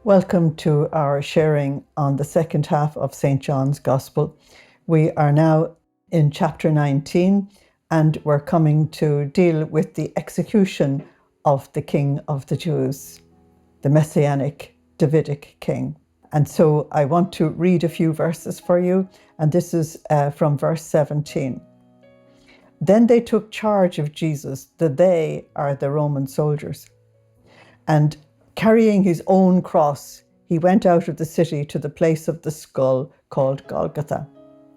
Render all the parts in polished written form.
Welcome to our sharing on the second half of St. John's Gospel. We are now in chapter 19 and we're coming to deal with the execution of the King of the Jews, the Messianic Davidic King. And so I want to read a few verses for you, and this is from verse 17. Then they took charge of Jesus, they are the Roman soldiers, and carrying his own cross, he went out of the city to the place of the skull called Golgotha.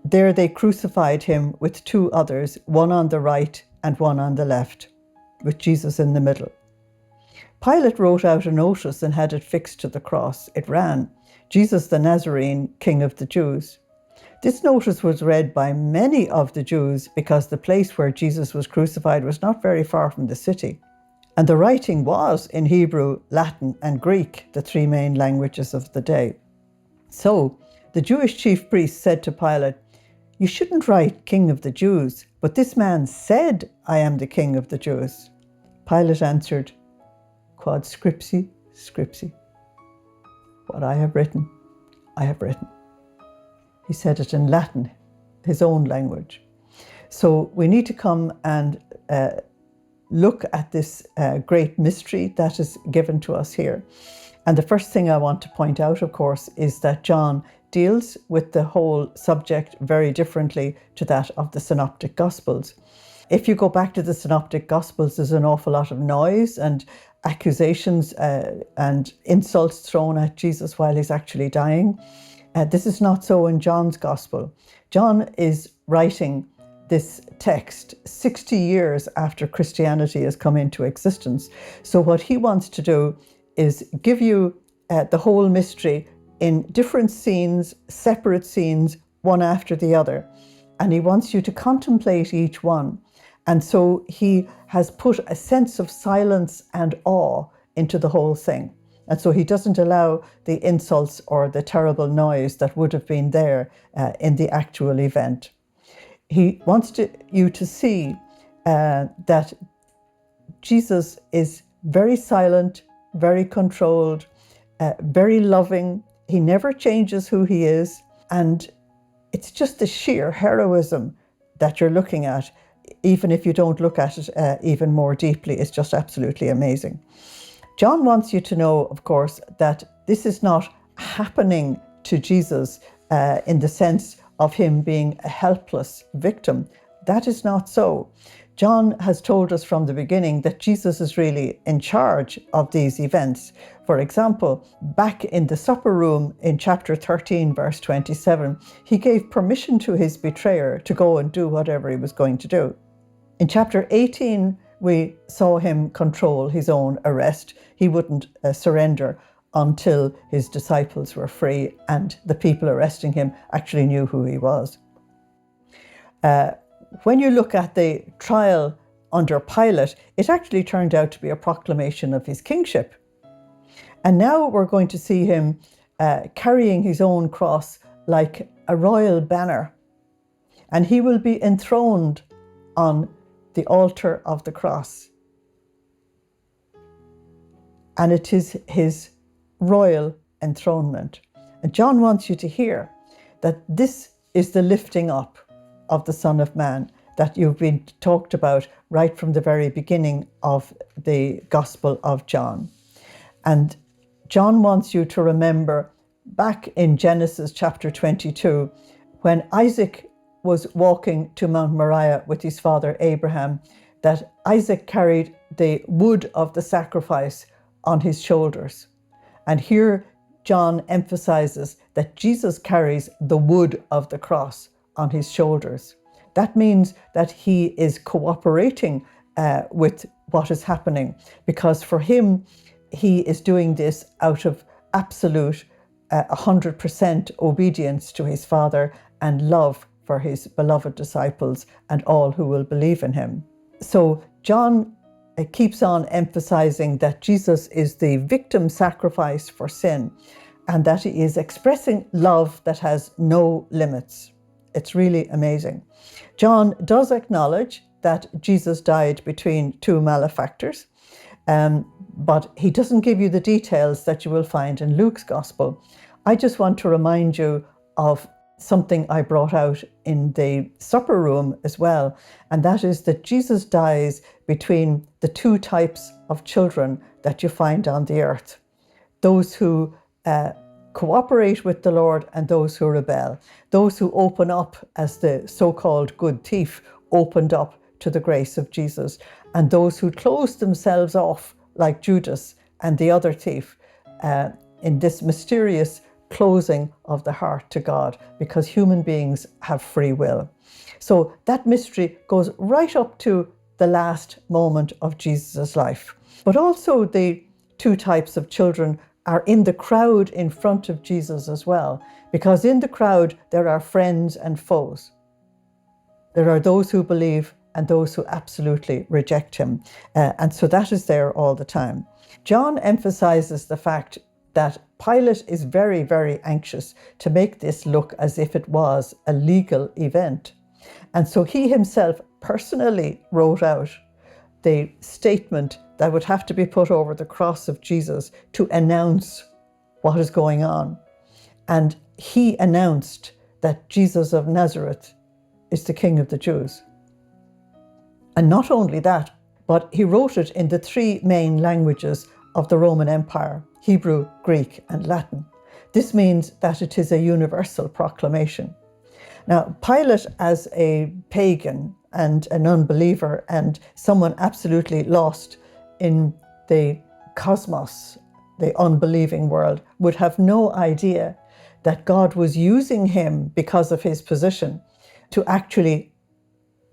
There they crucified him with two others, one on the right and one on the left, with Jesus in the middle. Pilate wrote out a notice and had it fixed to the cross. It ran, Jesus the Nazarene, King of the Jews. This notice was read by many of the Jews because the place where Jesus was crucified was not very far from the city. And the writing was in Hebrew, Latin, and Greek, the three main languages of the day. So the Jewish chief priest said to Pilate, "You shouldn't write King of the Jews, but this man said, 'I am the King of the Jews.'" Pilate answered, "Quod scripsi, scripsi. What I have written, I have written." He said it in Latin, his own language. So we need to come and look at this great mystery that is given to us here. And the first thing I want to point out, of course, is that John deals with the whole subject very differently to that of the Synoptic Gospels. If you go back to the Synoptic Gospels, there's an awful lot of noise and accusations and insults thrown at Jesus while he's actually dying. This is not so in John's Gospel. John is writing this text 60 years after Christianity has come into existence. So what he wants to do is give you the whole mystery in different scenes, separate scenes, one after the other. And he wants you to contemplate each one. And so he has put a sense of silence and awe into the whole thing. And so he doesn't allow the insults or the terrible noise that would have been there in the actual event. He wants you to see that Jesus is very silent, very controlled, very loving. He never changes who he is. And it's just the sheer heroism that you're looking at. Even if you don't look at it even more deeply, it's just absolutely amazing. John wants you to know, of course, that this is not happening to Jesus in the sense of him being a helpless victim. That is not so. John has told us from the beginning that Jesus is really in charge of these events. For example, back in the supper room in chapter 13, verse 27, he gave permission to his betrayer to go and do whatever he was going to do. In chapter 18, we saw him control his own arrest. He wouldn't surrender until his disciples were free and the people arresting him actually knew who he was. When you look at the trial under Pilate, it actually turned out to be a proclamation of his kingship. And now we're going to see him carrying his own cross like a royal banner. And he will be enthroned on the altar of the cross. And it is his royal enthronement. And John wants you to hear that this is the lifting up of the Son of Man that you've been talked about right from the very beginning of the Gospel of John. And John wants you to remember back in Genesis chapter 22, when Isaac was walking to Mount Moriah with his father Abraham, that Isaac carried the wood of the sacrifice on his shoulders. And here John emphasizes that Jesus carries the wood of the cross on his shoulders. That means that he is cooperating with what is happening, because for him, he is doing this out of absolute 100% obedience to his Father and love for his beloved disciples and all who will believe in him. So John keeps on emphasizing that Jesus is the victim sacrifice for sin and that he is expressing love that has no limits. It's really amazing. John does acknowledge that Jesus died between two malefactors, but he doesn't give you the details that you will find in Luke's gospel. I just want to remind you of something I brought out in the supper room as well, and that is that Jesus dies between the two types of children that you find on the earth. Those who cooperate with the Lord and those who rebel. Those who open up, as the so-called good thief opened up to the grace of Jesus, and those who close themselves off like Judas and the other thief in this mysterious closing of the heart to God, because human beings have free will. So that mystery goes right up to the last moment of Jesus' life. But also the two types of children are in the crowd in front of Jesus as well, because in the crowd there are friends and foes. There are those who believe and those who absolutely reject him. And so that is there all the time. John emphasizes the fact that Pilate is very, very anxious to make this look as if it was a legal event. And so he himself personally wrote out the statement that would have to be put over the cross of Jesus to announce what is going on. And he announced that Jesus of Nazareth is the King of the Jews. And not only that, but he wrote it in the three main languages of the Roman Empire: Hebrew, Greek, and Latin. This means that it is a universal proclamation. Now, Pilate, as a pagan and an unbeliever and someone absolutely lost in the cosmos, the unbelieving world, would have no idea that God was using him because of his position to actually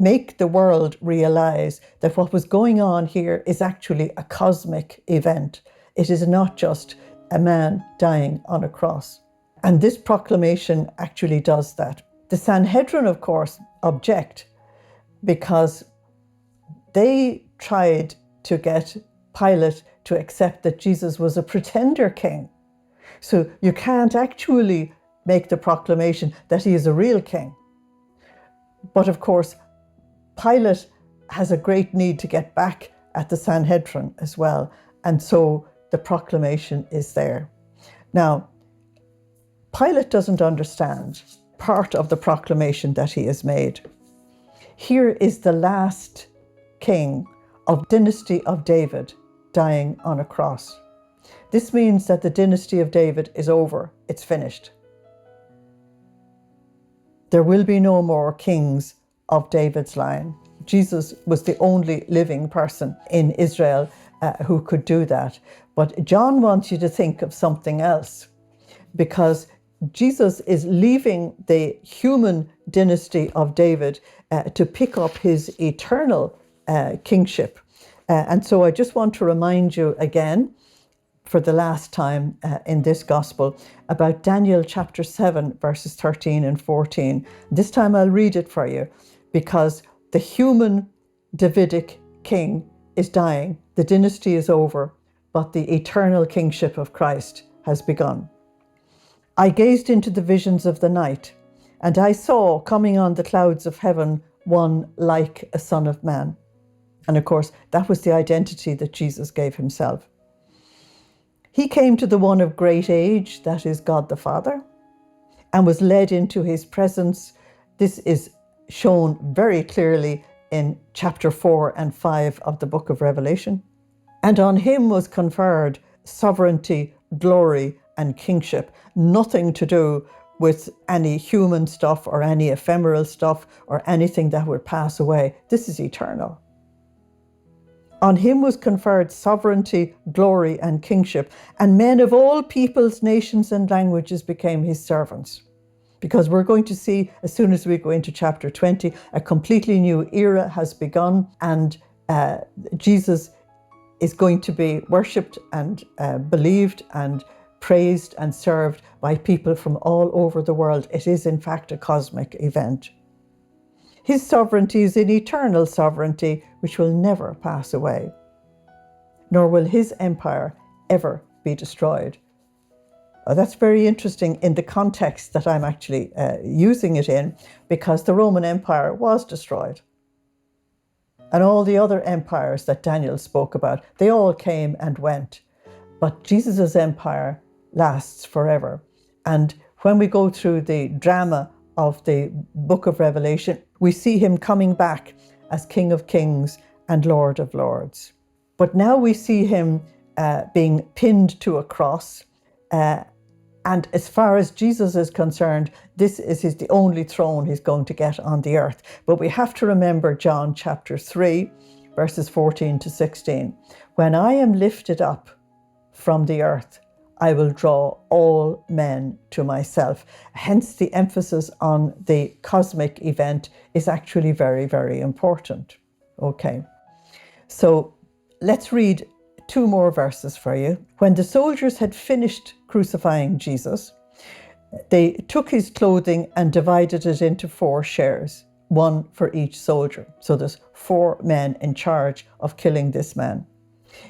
make the world realize that what was going on here is actually a cosmic event. It is not just a man dying on a cross. And this proclamation actually does that. The Sanhedrin, of course, object because they tried to get Pilate to accept that Jesus was a pretender king. So you can't actually make the proclamation that he is a real king. But of course, Pilate has a great need to get back at the Sanhedrin as well. And so the proclamation is there. Now, Pilate doesn't understand part of the proclamation that he has made. Here is the last king of dynasty of David dying on a cross. This means that the dynasty of David is over. It's finished. There will be no more kings of David's line. Jesus was the only living person in Israel who could do that. But John wants you to think of something else, because Jesus is leaving the human dynasty of David to pick up his eternal kingship. And so I just want to remind you again, for the last time in this gospel, about Daniel chapter 7, verses 13 and 14. This time I'll read it for you, because the human Davidic king is dying. The dynasty is over, but the eternal kingship of Christ has begun. I gazed into the visions of the night, and I saw coming on the clouds of heaven one like a son of man. And of course, that was the identity that Jesus gave himself. He came to the one of great age, that is God the Father, and was led into his presence. This is shown very clearly in chapter 4 and 5 of the book of Revelation. And on him was conferred sovereignty, glory, and kingship. Nothing to do with any human stuff or any ephemeral stuff or anything that would pass away. This is eternal. On him was conferred sovereignty, glory, and kingship, and men of all peoples, nations, and languages became his servants. Because we're going to see, as soon as we go into chapter 20, a completely new era has begun, and Jesus is going to be worshipped and believed and praised and served by people from all over the world. It is, in fact, a cosmic event. His sovereignty is an eternal sovereignty which will never pass away, nor will his empire ever be destroyed. That's very interesting in the context that I'm actually using it in, because the Roman Empire was destroyed. And all the other empires that Daniel spoke about, they all came and went. But Jesus' empire lasts forever. And when we go through the drama of the book of Revelation, we see him coming back as King of Kings and Lord of Lords. But now we see him being pinned to a cross. And as far as Jesus is concerned, this is the only throne he's going to get on the earth. But we have to remember John chapter 3, verses 14 to 16. When I am lifted up from the earth, I will draw all men to myself. Hence the emphasis on the cosmic event is actually very, very important. Okay, so let's read 2 more verses for you. When the soldiers had finished crucifying Jesus, they took his clothing and divided it into 4 shares, 1 for each soldier. So there's 4 men in charge of killing this man.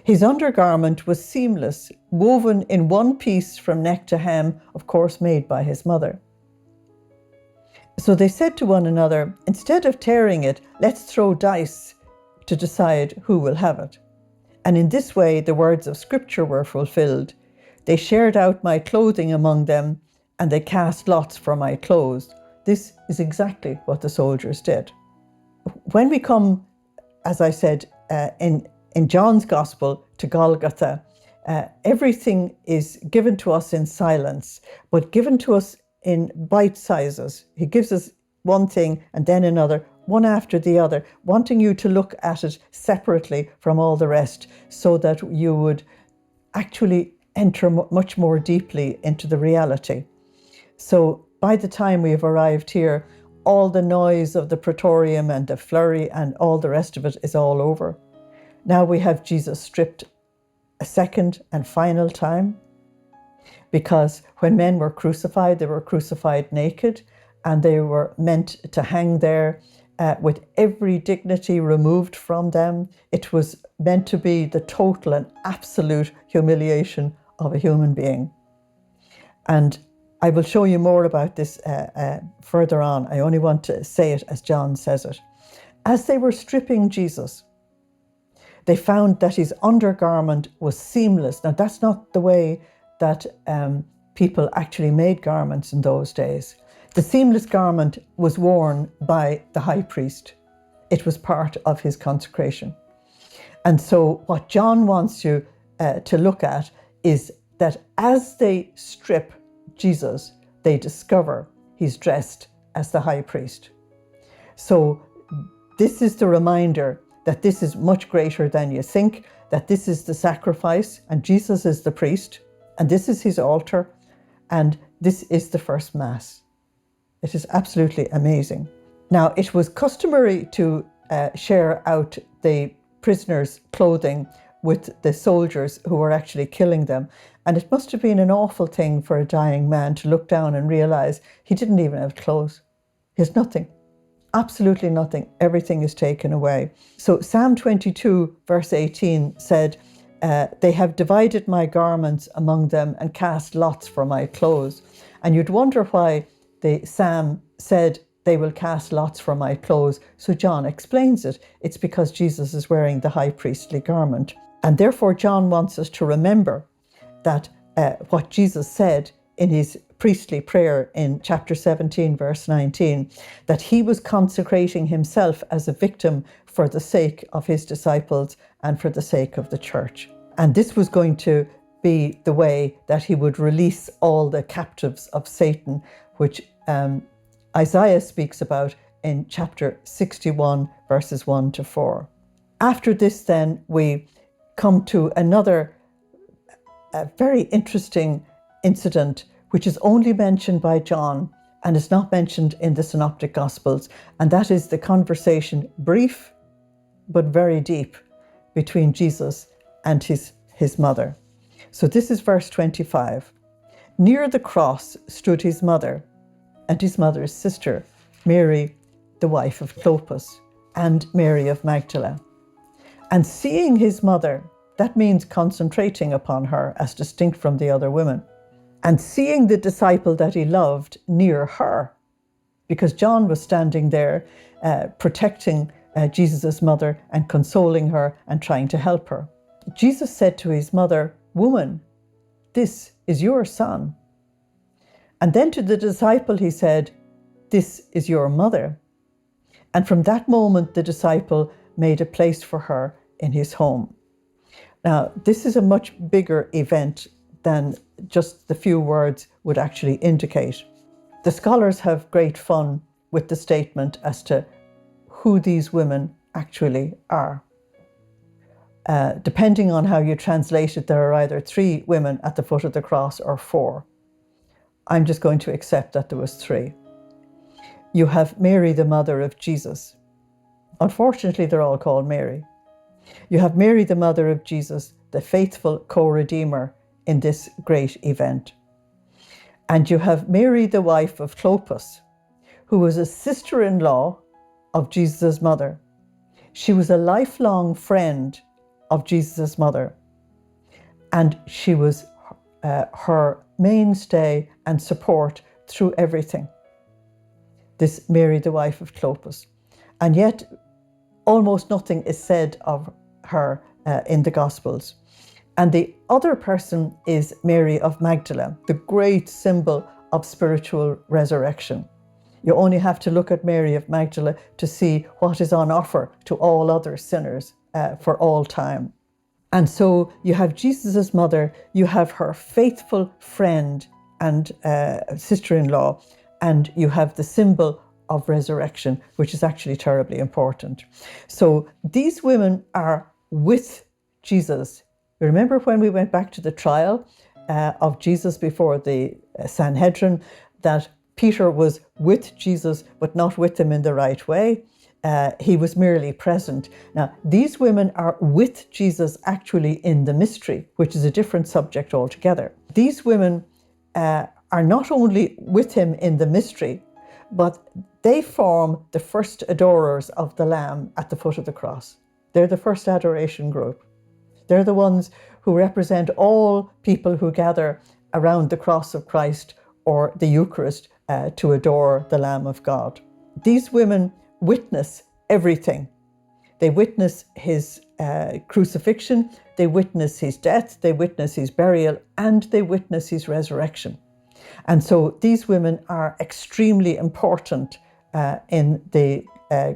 His undergarment was seamless, woven in one piece from neck to hem, of course made by his mother. So they said to one another, instead of tearing it, let's throw dice to decide who will have it. And in this way the words of Scripture were fulfilled. They shared out my clothing among them, and they cast lots for my clothes. This is exactly what the soldiers did. When we come, as I said, in John's Gospel to Golgotha, everything is given to us in silence, but given to us in bite sizes. He gives us one thing and then another, one after the other, wanting you to look at it separately from all the rest, so that you would actually enter much more deeply into the reality. So by the time we have arrived here, all the noise of the praetorium and the flurry and all the rest of it is all over. Now we have Jesus stripped a second and final time, because when men were crucified, they were crucified naked, and they were meant to hang there with every dignity removed from them. It was meant to be the total and absolute humiliation of a human being. And I will show you more about this further on. I only want to say it as John says it. As they were stripping Jesus, they found that his undergarment was seamless. Now, that's not the way that people actually made garments in those days. The seamless garment was worn by the high priest. It was part of his consecration. And so what John wants you to look at is that as they strip Jesus, they discover he's dressed as the high priest. So this is the reminder that this is much greater than you think, that this is the sacrifice, and Jesus is the priest, and this is his altar, and this is the first Mass. It is absolutely amazing. Now, it was customary to share out the prisoners' clothing with the soldiers who were actually killing them. And it must have been an awful thing for a dying man to look down and realize he didn't even have clothes. He has nothing, absolutely nothing. Everything is taken away. So Psalm 22, verse 18 said, they have divided my garments among them and cast lots for my clothes. And you'd wonder why the psalm said, they will cast lots for my clothes. So John explains it. It's because Jesus is wearing the high priestly garment. And therefore John wants us to remember that what Jesus said in his priestly prayer in chapter 17, verse 19, that he was consecrating himself as a victim for the sake of his disciples and for the sake of the church. And this was going to be the way that he would release all the captives of Satan, which Isaiah speaks about in chapter 61, verses 1 to 4. After this, then, we come to another very interesting incident, which is only mentioned by John and is not mentioned in the Synoptic Gospels, and that is the conversation, brief but very deep, between Jesus and his mother. So this is verse 25. Near the cross stood his mother and his mother's sister, Mary, the wife of Clopas, and Mary of Magdala. And seeing his mother, that means concentrating upon her as distinct from the other women, and seeing the disciple that he loved near her, because John was standing there protecting Jesus' mother and consoling her and trying to help her. Jesus said to his mother, "Woman, this is your son." And then to the disciple he said, "This is your mother." And from that moment, the disciple made a place for her in his home. Now, this is a much bigger event than just the few words would actually indicate. The scholars have great fun with the statement as to who these women actually are. Depending on how you translate it, there are either 3 women at the foot of the cross or 4. I'm just going to accept that there was 3. You have Mary, the mother of Jesus. Unfortunately, they're all called Mary. You have Mary, the mother of Jesus, the faithful co-redeemer in this great event. And you have Mary, the wife of Clopas, who was a sister-in-law of Jesus' mother. She was a lifelong friend of Jesus' mother, and she was her mainstay and support through everything. This Mary, the wife of Clopas. And yet, almost nothing is said of her in the Gospels. And the other person is Mary of Magdala, the great symbol of spiritual resurrection. You only have to look at Mary of Magdala to see what is on offer to all other sinners for all time. And so you have Jesus' mother, you have her faithful friend and sister-in-law, and you have the symbol of resurrection, which is actually terribly important. So these women are with Jesus. Remember when we went back to the trial of Jesus before the Sanhedrin, that Peter was with Jesus, but not with him in the right way. He was merely present. Now, these women are with Jesus actually in the mystery, which is a different subject altogether. These women are not only with him in the mystery, but they form the first adorers of the Lamb at the foot of the cross. They're the first adoration group. They're the ones who represent all people who gather around the cross of Christ or the Eucharist to adore the Lamb of God. These women witness everything. They witness his crucifixion, they witness his death, they witness his burial, and they witness his resurrection. And so these women are extremely important in the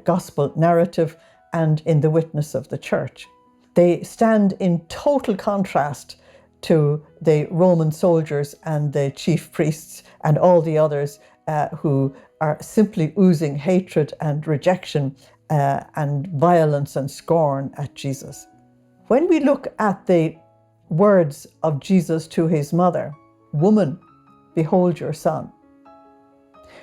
gospel narrative and in the witness of the church. They stand in total contrast to the Roman soldiers and the chief priests and all the others who are simply oozing hatred and rejection and violence and scorn at Jesus. When we look at the words of Jesus to his mother, "Woman, behold your son,"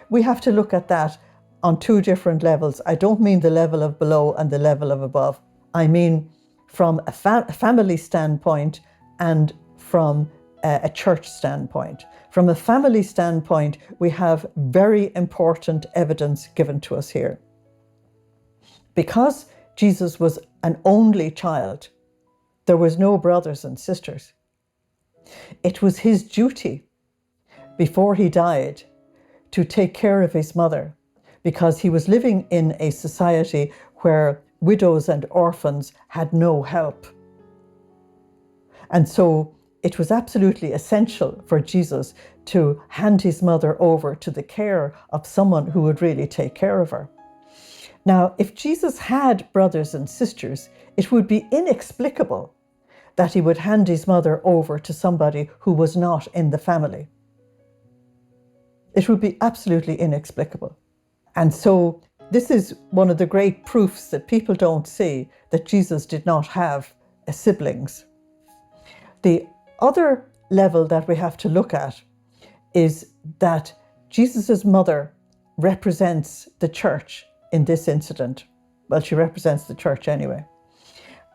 we have to look at that on 2 different levels. I don't mean the level of below and the level of above. I mean from a family standpoint and from a church standpoint. From a family standpoint, we have very important evidence given to us here. Because Jesus was an only child, there was no brothers and sisters. It was his duty before he died to take care of his mother, because he was living in a society where widows and orphans had no help. And so it was absolutely essential for Jesus to hand his mother over to the care of someone who would really take care of her. Now, if Jesus had brothers and sisters, it would be inexplicable that he would hand his mother over to somebody who was not in the family. It would be absolutely inexplicable. And so this is one of the great proofs that people don't see that Jesus did not have siblings. The other level that we have to look at is that Jesus' mother represents the church in this incident. Well, she represents the church anyway.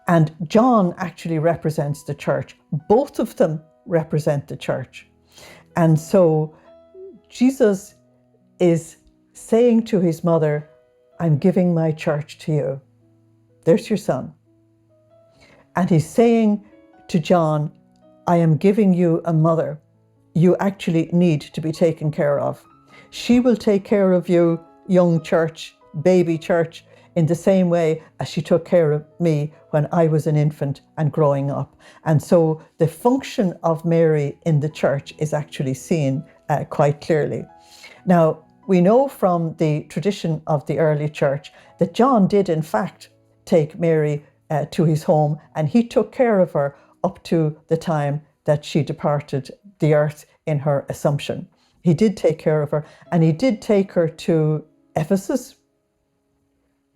And John actually represents the church. Both of them represent the church. And so Jesus is saying to his mother, "I'm giving my church to you. There's your son." And he's saying to John, "I am giving you a mother. You actually need to be taken care of. She will take care of you, young church, baby church, in the same way as she took care of me when I was an infant and growing up. And so the function of Mary in the church is actually seen quite clearly. Now, we know from the tradition of the early church that John did in fact take Mary to his home, and he took care of her up to the time that she departed the earth in her Assumption. He did take care of her, and he did take her to Ephesus.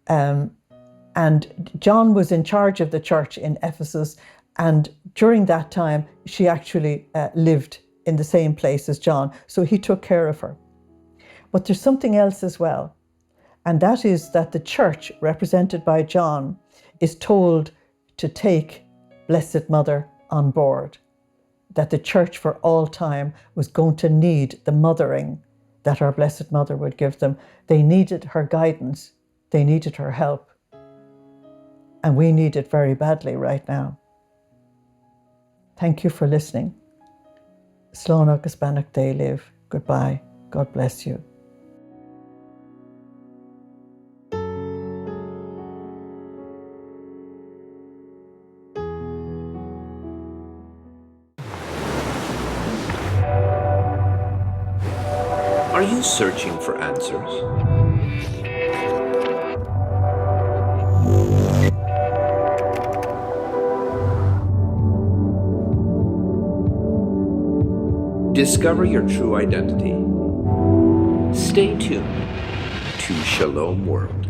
And John was in charge of the church in Ephesus, and during that time she actually lived in the same place as John, so he took care of her. But there's something else as well, and that is that the church, represented by John, is told to take Blessed Mother on board, that the church for all time was going to need the mothering that our Blessed Mother would give them. They needed her guidance, they needed her help, and we need it very badly right now. Thank you for listening. Slán agus beannacht dé live. Goodbye. God bless you. Are you searching for answers? Discover your true identity. Stay tuned to Shalom World.